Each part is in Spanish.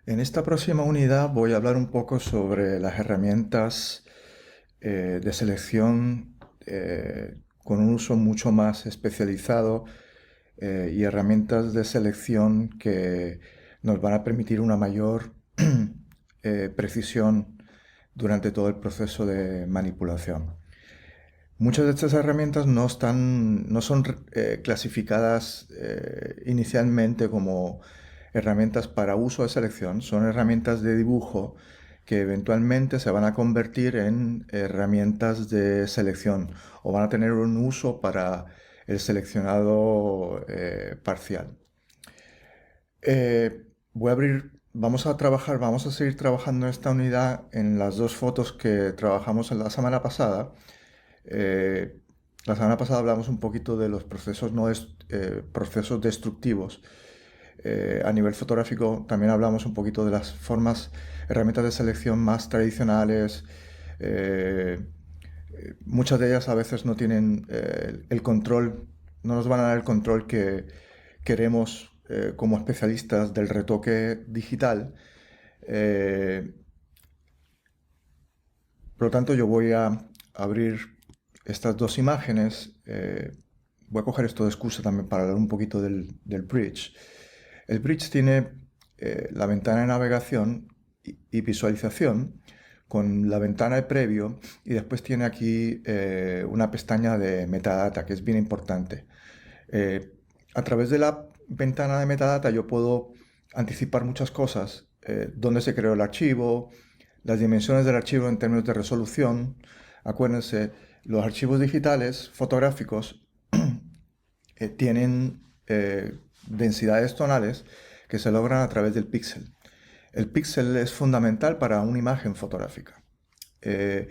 En esta próxima unidad voy a hablar un poco sobre las herramientas de selección con un uso mucho más especializado y herramientas de selección que nos van a permitir una mayor precisión durante todo el proceso de manipulación. Muchas de estas herramientas no son clasificadas inicialmente como herramientas para uso de selección, son herramientas de dibujo que eventualmente se van a convertir en herramientas de selección o van a tener un uso para el seleccionado parcial. Vamos a seguir trabajando en esta unidad en las dos fotos que trabajamos en la semana pasada. eh, la semana pasada hablamos un poquito de los procesos, procesos destructivos. A nivel fotográfico también hablamos un poquito de las herramientas de selección más tradicionales. Eh, Muchas de ellas a veces no tienen el control, no nos van a dar el control que queremos como especialistas del retoque digital. Eh, por lo tanto, yo voy a abrir estas dos imágenes. Voy a coger esto de excusa también para hablar un poquito del bridge. El bridge tiene la ventana de navegación y visualización con la ventana de previo y después tiene aquí una pestaña de metadata que es bien importante. Eh, a través de la ventana de metadata yo puedo anticipar muchas cosas, dónde se creó el archivo, las dimensiones del archivo en términos de resolución. Acuérdense, los archivos digitales fotográficos tienen densidades tonales que se logran a través del píxel. El píxel es fundamental para una imagen fotográfica. Eh,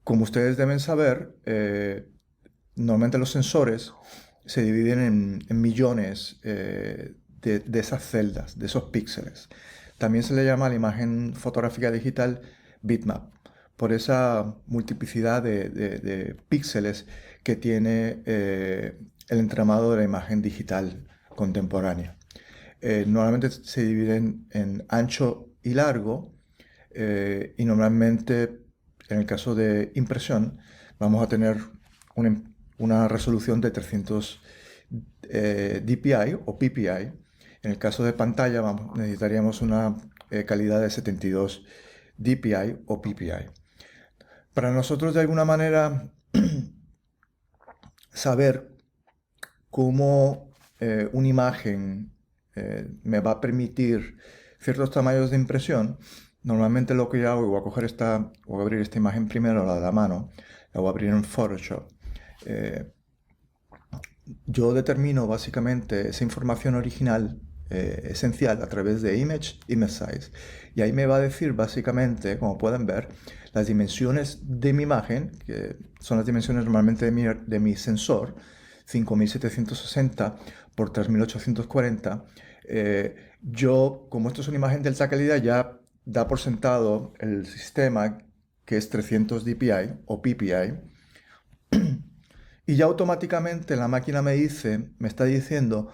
Como ustedes deben saber, normalmente los sensores se dividen en millones de esas celdas, de esos píxeles. También se le llama a la imagen fotográfica digital bitmap, por esa multiplicidad de píxeles que tiene el entramado de la imagen digital contemporánea. Normalmente se dividen en ancho y largo y normalmente en el caso de impresión vamos a tener una resolución de 300 dpi o ppi. En el caso de pantalla necesitaríamos una calidad de 72 dpi o ppi. Para nosotros de alguna manera saber cómo una imagen me va a permitir ciertos tamaños de impresión, normalmente lo que yo hago, voy a abrir esta imagen primero, la de la mano, la voy a abrir en Photoshop. Eh, yo determino básicamente esa información original esencial a través de Image Size. Y ahí me va a decir básicamente, como pueden ver, las dimensiones de mi imagen, que son las dimensiones normalmente de mi sensor, 5760 por 3840. Como esto es una imagen de alta calidad, ya da por sentado el sistema que es 300 dpi o ppi, y ya automáticamente la máquina me está diciendo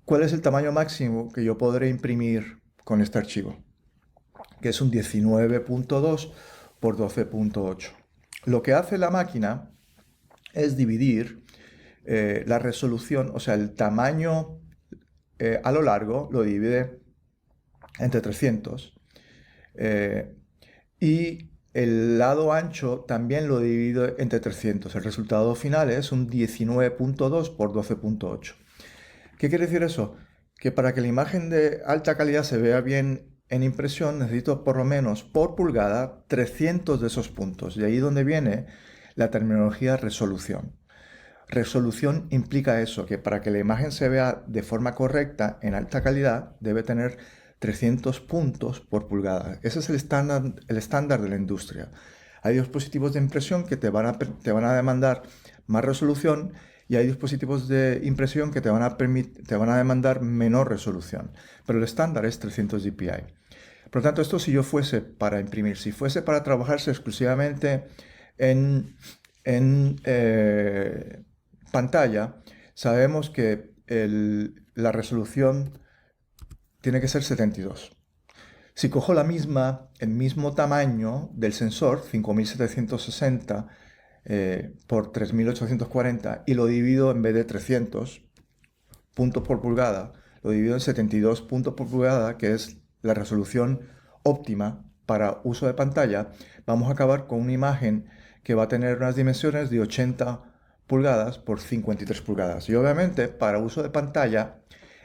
cuál es el tamaño máximo que yo podré imprimir con este archivo, que es un 19.2 por 12.8. Lo que hace la máquina es dividir la resolución, o sea, el tamaño a lo largo lo divide entre 300 y el lado ancho también lo divide entre 300. El resultado final es un 19.2 por 12.8. ¿Qué quiere decir eso? Que para que la imagen de alta calidad se vea bien en impresión necesito por lo menos por pulgada 300 de esos puntos. De ahí donde viene la terminología resolución. Resolución implica eso, que para que la imagen se vea de forma correcta en alta calidad debe tener 300 puntos por pulgada. Ese es el estándar de la industria. Hay dispositivos de impresión que te van a demandar más resolución y hay dispositivos de impresión que te van a demandar menor resolución. Pero el estándar es 300 dpi. Por lo tanto, esto si yo fuese para imprimir, si fuese para trabajarse exclusivamente en, en pantalla, sabemos que la resolución tiene que ser 72. Si cojo el mismo tamaño del sensor, 5760 por 3840, y lo divido en vez de 300 puntos por pulgada, lo divido en 72 puntos por pulgada, que es la resolución óptima para uso de pantalla, vamos a acabar con una imagen que va a tener unas dimensiones de 80 pulgadas por 53 pulgadas. Y obviamente, para uso de pantalla,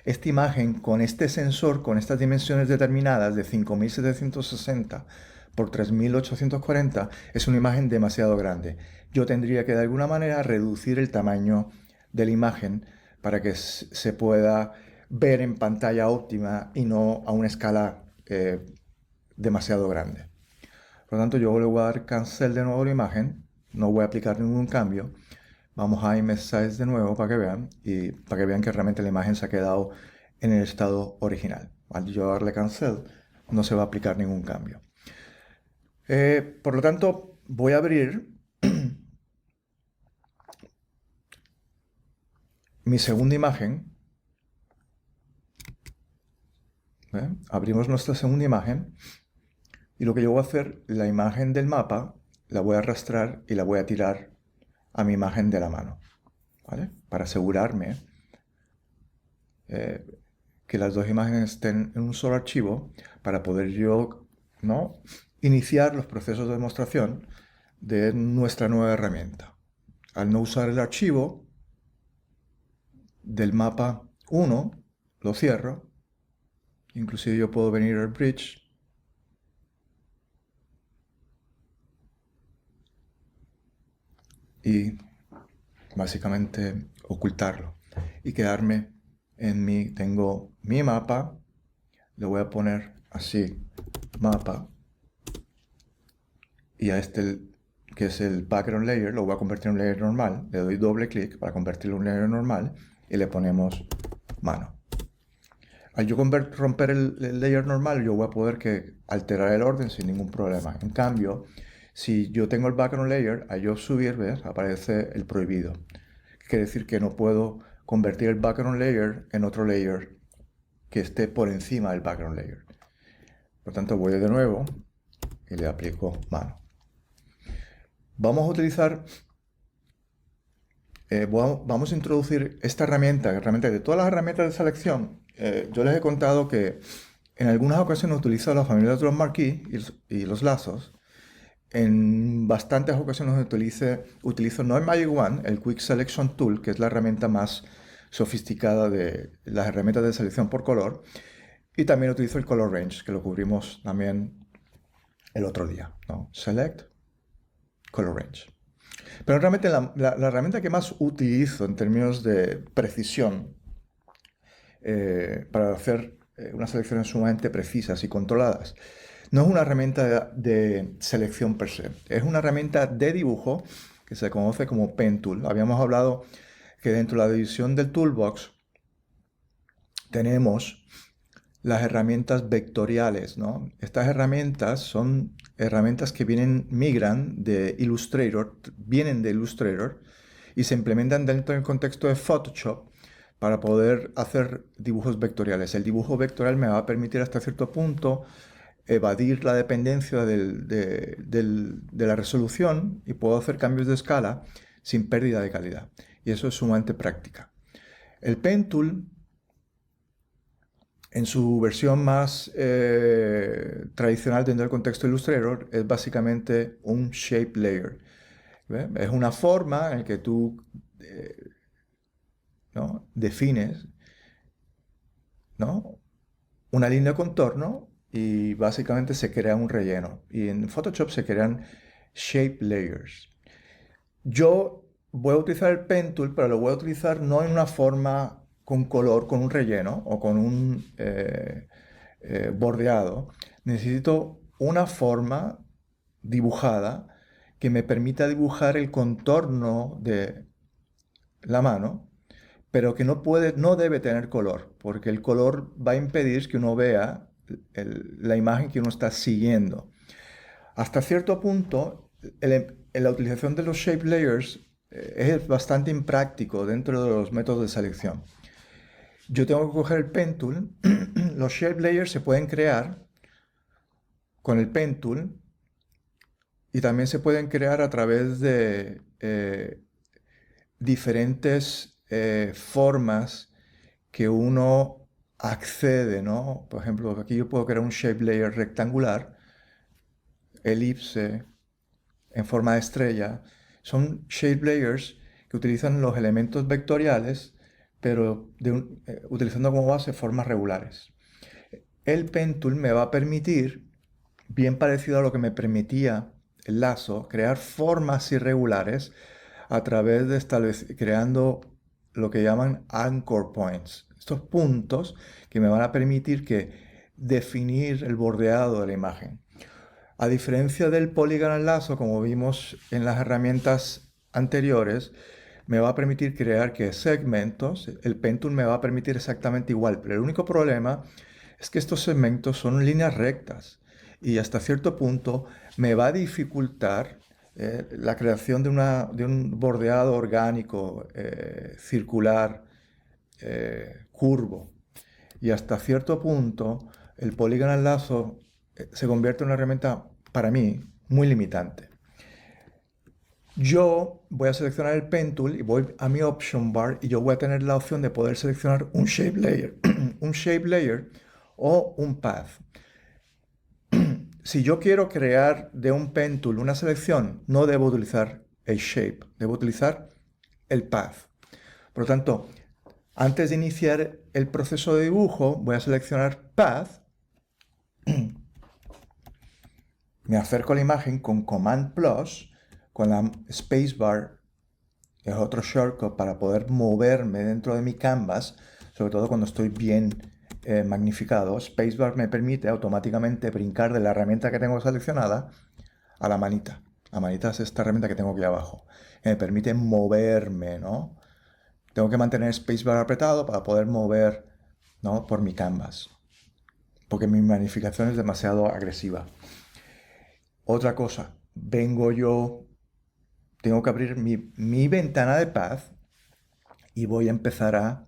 esta imagen con este sensor, con estas dimensiones determinadas de 5760 por 3840, es una imagen demasiado grande. Yo tendría que de alguna manera reducir el tamaño de la imagen para que se pueda ver en pantalla óptima y no a una escala demasiado grande. Por lo tanto, yo le voy a dar cancel de nuevo la imagen, no voy a aplicar ningún cambio. Vamos a image size de nuevo para que vean y para que vean que realmente la imagen se ha quedado en el estado original. Al yo darle cancel, no se va a aplicar ningún cambio. Por lo tanto, voy a abrir mi segunda imagen. Abrimos nuestra segunda imagen y lo que yo voy a hacer, la imagen del mapa, la voy a arrastrar y la voy a tirar a mi imagen de la mano, ¿vale? Para asegurarme que las dos imágenes estén en un solo archivo para poder yo, ¿no?, iniciar los procesos de demostración de nuestra nueva herramienta. Al no usar el archivo del mapa 1, lo cierro. Inclusive yo puedo venir al bridge y básicamente ocultarlo y quedarme en tengo mi mapa, le voy a poner así, mapa, y a este que es el background layer, lo voy a convertir en un layer normal, le doy doble clic para convertirlo en un layer normal y le ponemos mano. Al yo romper el layer normal, yo voy a poder alterar el orden sin ningún problema. En cambio, si yo tengo el background layer, al yo subir, ¿ves?, aparece el prohibido. Quiere decir que no puedo convertir el background layer en otro layer que esté por encima del background layer. Por lo tanto, voy de nuevo y le aplico mano. Vamos a utilizar, vamos a introducir esta herramienta, de todas las herramientas de selección. Yo les he contado que en algunas ocasiones utilizo la familia de los marquee y los lazos. En bastantes ocasiones utilizo no el Magic Wand, el Quick Selection Tool, que es la herramienta más sofisticada de las herramientas de selección por color. Y también utilizo el Color Range, que lo cubrimos también el otro día, ¿no? Select, Color Range. Pero realmente la herramienta que más utilizo en términos de precisión para hacer unas selecciones sumamente precisas y controladas, no es una herramienta de selección per se, es una herramienta de dibujo que se conoce como Pen Tool. Habíamos hablado que dentro de la división del Toolbox tenemos las herramientas vectoriales, ¿no? Estas herramientas son herramientas que migran de Illustrator, vienen de Illustrator y se implementan dentro del contexto de Photoshop para poder hacer dibujos vectoriales. El dibujo vectorial me va a permitir hasta cierto punto evadir la dependencia de la resolución y puedo hacer cambios de escala sin pérdida de calidad. Y eso es sumamente práctica. El Pen Tool, en su versión más tradicional dentro del contexto de Illustrator, es básicamente un shape layer. ¿Ve? Es una forma en la que tú ¿no?, defines, ¿no?, una línea de contorno y básicamente se crea un relleno. Y en Photoshop se crean shape layers. Yo voy a utilizar el Pen Tool, pero lo voy a utilizar no en una forma con color, con un relleno o con un bordeado. Necesito una forma dibujada que me permita dibujar el contorno de la mano, pero que no debe tener color, porque el color va a impedir que uno vea la imagen que uno está siguiendo. Hasta cierto punto, la utilización de los shape layers es bastante impráctico dentro de los métodos de selección. yo tengo que coger el Pen Tool. Los shape layers se pueden crear con el Pen Tool y también se pueden crear a través de diferentes formas que uno accede, ¿no? Por ejemplo, aquí yo puedo crear un shape layer rectangular, elipse, en forma de estrella. Son shape layers que utilizan los elementos vectoriales, pero utilizando como base formas regulares. El Pen Tool me va a permitir, bien parecido a lo que me permitía el lazo, crear formas irregulares a través de creando lo que llaman anchor points. Estos puntos que me van a permitir definir el bordeado de la imagen. A diferencia del polygonal lazo, como vimos en las herramientas anteriores, me va a permitir crear segmentos. El Pen Tool me va a permitir exactamente igual, pero el único problema es que estos segmentos son líneas rectas y hasta cierto punto me va a dificultar la creación de un bordeado orgánico, circular, curvo. Y hasta cierto punto el polygonal lazo se convierte en una herramienta, para mí, muy limitante. Yo voy a seleccionar el Pen Tool y voy a mi Option Bar y yo voy a tener la opción de poder seleccionar un Shape Layer, un Shape Layer o un Path. Si yo quiero crear de un Pen Tool una selección, no debo utilizar el Shape, debo utilizar el Path. Por lo tanto, antes de iniciar el proceso de dibujo, voy a seleccionar Path. Me acerco a la imagen con Command Plus, con la Spacebar, que es otro shortcut para poder moverme dentro de mi canvas, sobre todo cuando estoy bien magnificado. Spacebar me permite automáticamente brincar de la herramienta que tengo seleccionada a la manita. La manita es esta herramienta que tengo aquí abajo, que me permite moverme, ¿no? Tengo que mantener Spacebar apretado para poder mover, ¿no?, por mi canvas, porque mi magnificación es demasiado agresiva. Otra cosa, tengo que abrir mi ventana de Path y voy a empezar a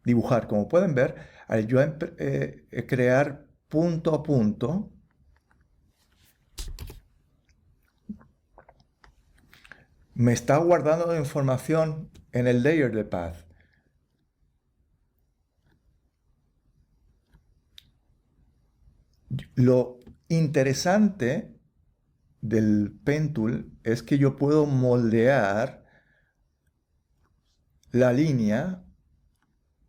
dibujar. Como pueden ver, al yo crear punto a punto, me está guardando información en el layer de Path. Lo interesante del Pen Tool es que yo puedo moldear la línea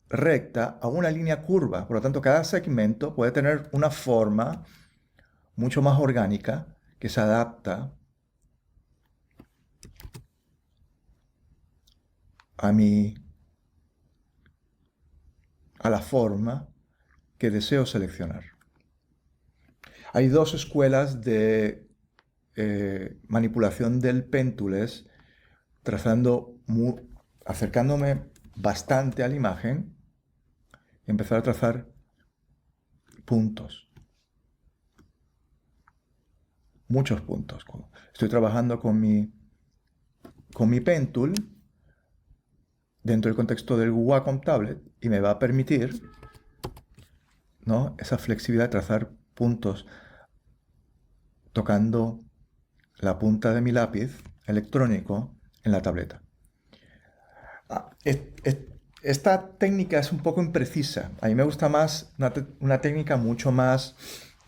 recta a una línea curva. Por lo tanto, cada segmento puede tener una forma mucho más orgánica que se adapta a la forma que deseo seleccionar. Hay dos escuelas de manipulación del Pen Tool, acercándome bastante a la imagen y empezar a trazar puntos. Muchos puntos. Estoy trabajando con mi Pen Tool dentro del contexto del Wacom Tablet y me va a permitir, ¿no?, esa flexibilidad de trazar puntos tocando la punta de mi lápiz electrónico en la tableta. Esta técnica es un poco imprecisa. A mí me gusta más una técnica mucho más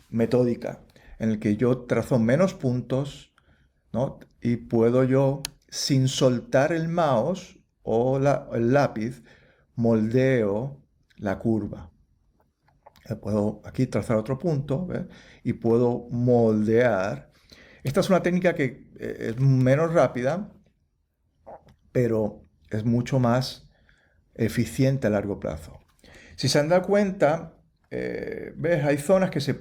metódica, en la que yo trazo menos puntos, ¿no?, y puedo yo, sin soltar el mouse o el lápiz, moldeo la curva. Puedo aquí trazar otro punto, ¿ves?, y puedo moldear. Esta es una técnica que es menos rápida, pero es mucho más eficiente a largo plazo. Si se han dado cuenta, ¿ves?, hay zonas que se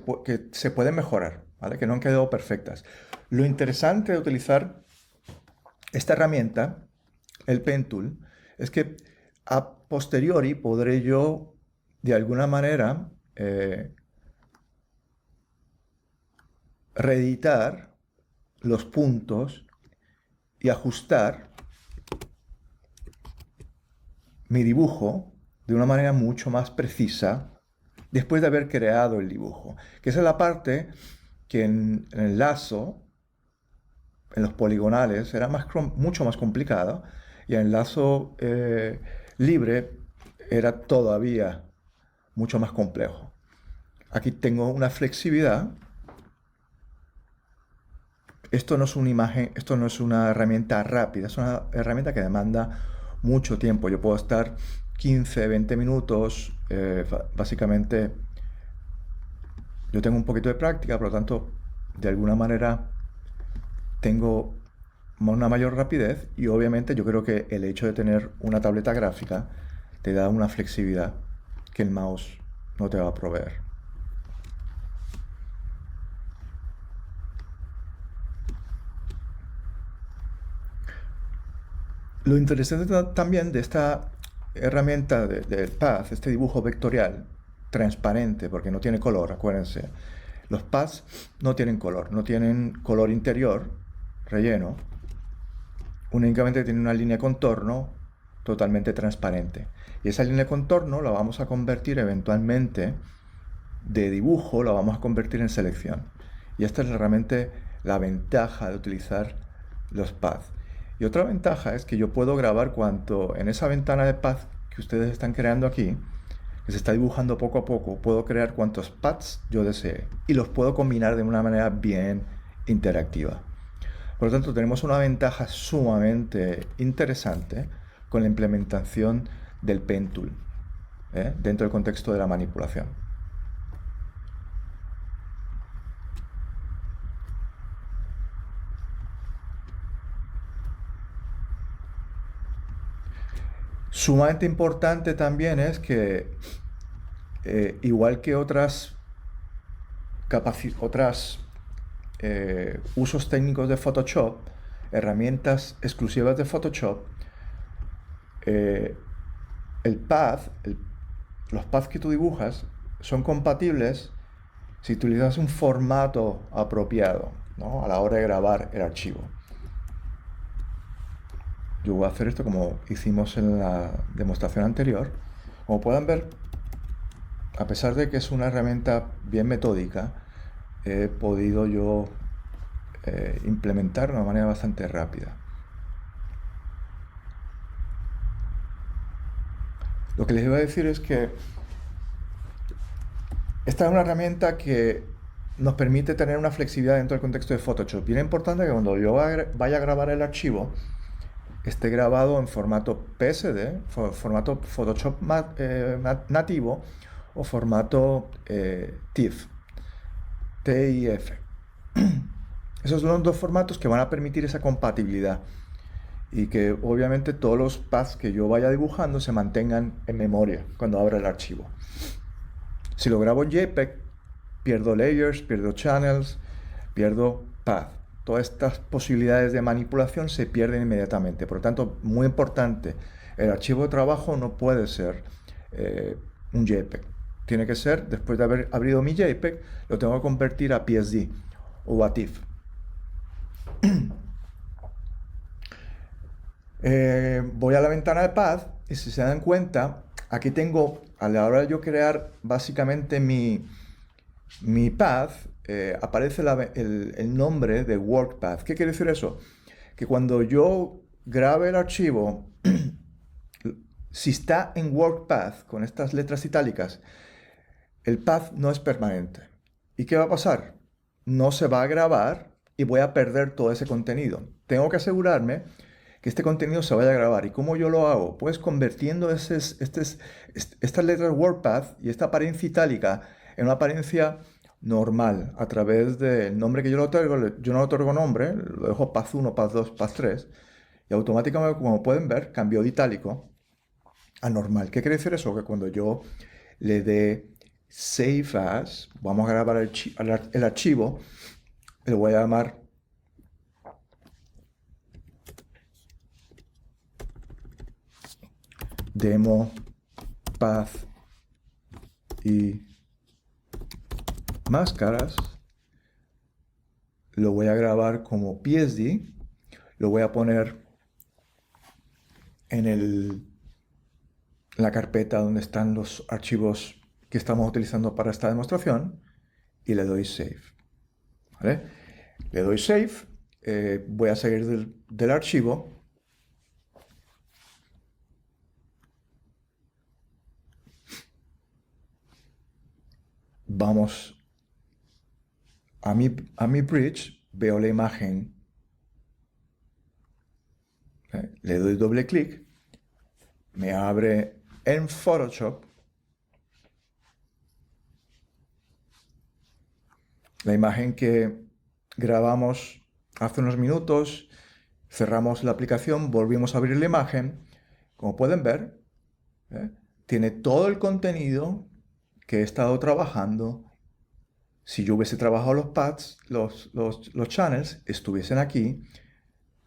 pueden mejorar, ¿vale?, que no han quedado perfectas. Lo interesante de utilizar esta herramienta, el Pen Tool, es que a posteriori podré yo, de alguna manera, reeditar los puntos y ajustar mi dibujo de una manera mucho más precisa después de haber creado el dibujo. Que esa es la parte que en el lazo, en los poligonales, era mucho más complicada, y en el lazo libre era todavía mucho más complejo. Aquí tengo una flexibilidad. Esto no es una imagen, esto no es una herramienta rápida, es una herramienta que demanda mucho tiempo. Yo puedo estar 15, 20 minutos, básicamente yo tengo un poquito de práctica, por lo tanto, de alguna manera tengo una mayor rapidez, y obviamente yo creo que el hecho de tener una tableta gráfica te da una flexibilidad que el mouse no te va a proveer. Lo interesante también de esta herramienta del Path, este dibujo vectorial transparente, porque no tiene color, acuérdense. Los paths no tienen color interior, relleno, únicamente tienen una línea de contorno totalmente transparente. Y esa línea de contorno la vamos a convertir eventualmente de dibujo, la vamos a convertir en selección. Y esta es realmente la ventaja de utilizar los paths. Y otra ventaja es que yo puedo grabar cuanto en esa ventana de path que ustedes están creando aquí, que se está dibujando poco a poco, puedo crear cuantos paths yo desee y los puedo combinar de una manera bien interactiva. Por lo tanto, tenemos una ventaja sumamente interesante con la implementación del Pen Tool, dentro del contexto de la manipulación. Sumamente importante también es que, igual que otras usos técnicos de Photoshop, herramientas exclusivas de Photoshop, eh, el path, los paths que tú dibujas son compatibles si utilizas un formato apropiado, ¿no?, a la hora de grabar el archivo. Yo voy a hacer esto como hicimos en la demostración anterior. Como pueden ver, a pesar de que es una herramienta bien metódica, he podido yo implementar de una manera bastante rápida. Lo que les iba a decir es que esta es una herramienta que nos permite tener una flexibilidad dentro del contexto de Photoshop. Bien importante que cuando yo vaya a grabar el archivo, esté grabado en formato PSD, formato Photoshop nativo, o formato TIFF, TIF. Esos son los dos formatos que van a permitir esa compatibilidad, y que obviamente todos los paths que yo vaya dibujando se mantengan en memoria cuando abra el archivo. Si lo grabo en JPEG, pierdo layers, pierdo channels, pierdo path. Todas estas posibilidades de manipulación se pierden inmediatamente. Por lo tanto, muy importante, el archivo de trabajo no puede ser un JPEG. Tiene que ser, después de haber abrido mi JPEG, lo tengo que convertir a PSD o a TIFF. Voy a la ventana de Path, y si se dan cuenta, aquí tengo, a la hora de yo crear básicamente mi path, aparece el nombre de WorkPath. ¿Qué quiere decir eso? Que cuando yo grabe el archivo, si está en WorkPath con estas letras itálicas, el path no es permanente. ¿Y qué va a pasar? No se va a grabar y voy a perder todo ese contenido. Tengo que asegurarme que este contenido se vaya a grabar. ¿Y cómo yo lo hago? Pues convirtiendo estas letras WordPath y esta apariencia itálica en una apariencia normal a través del nombre que yo le otorgo. Yo no le otorgo nombre, lo dejo Path 1, Path 2, Path 3, y automáticamente, como pueden ver, cambió de itálico a normal. ¿Qué quiere decir eso? Que cuando yo le dé Save As, vamos a grabar el archivo, le voy a llamar demo path y máscaras. Lo voy a grabar como PSD, lo voy a poner en la carpeta donde están los archivos que estamos utilizando para esta demostración y le doy Save. ¿Vale? Le doy Save, voy a seguir del archivo. Vamos a mi bridge, veo la imagen, le doy doble clic, me abre en Photoshop la imagen que grabamos hace unos minutos, cerramos la aplicación, volvimos a abrir la imagen. Como pueden ver, tiene todo el contenido que he estado trabajando. Si yo hubiese trabajado los pads, los channels, estuviesen aquí,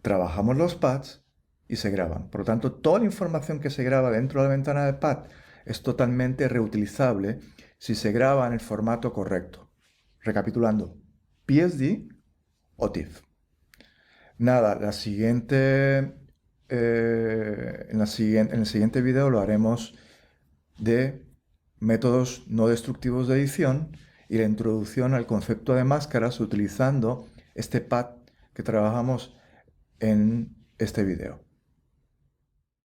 trabajamos los pads y se graban. Por lo tanto, toda la información que se graba dentro de la ventana de pad es totalmente reutilizable si se graba en el formato correcto. Recapitulando, PSD o TIFF. Nada, en el siguiente video lo haremos de métodos no destructivos de edición y la introducción al concepto de máscaras utilizando este pad que trabajamos en este video.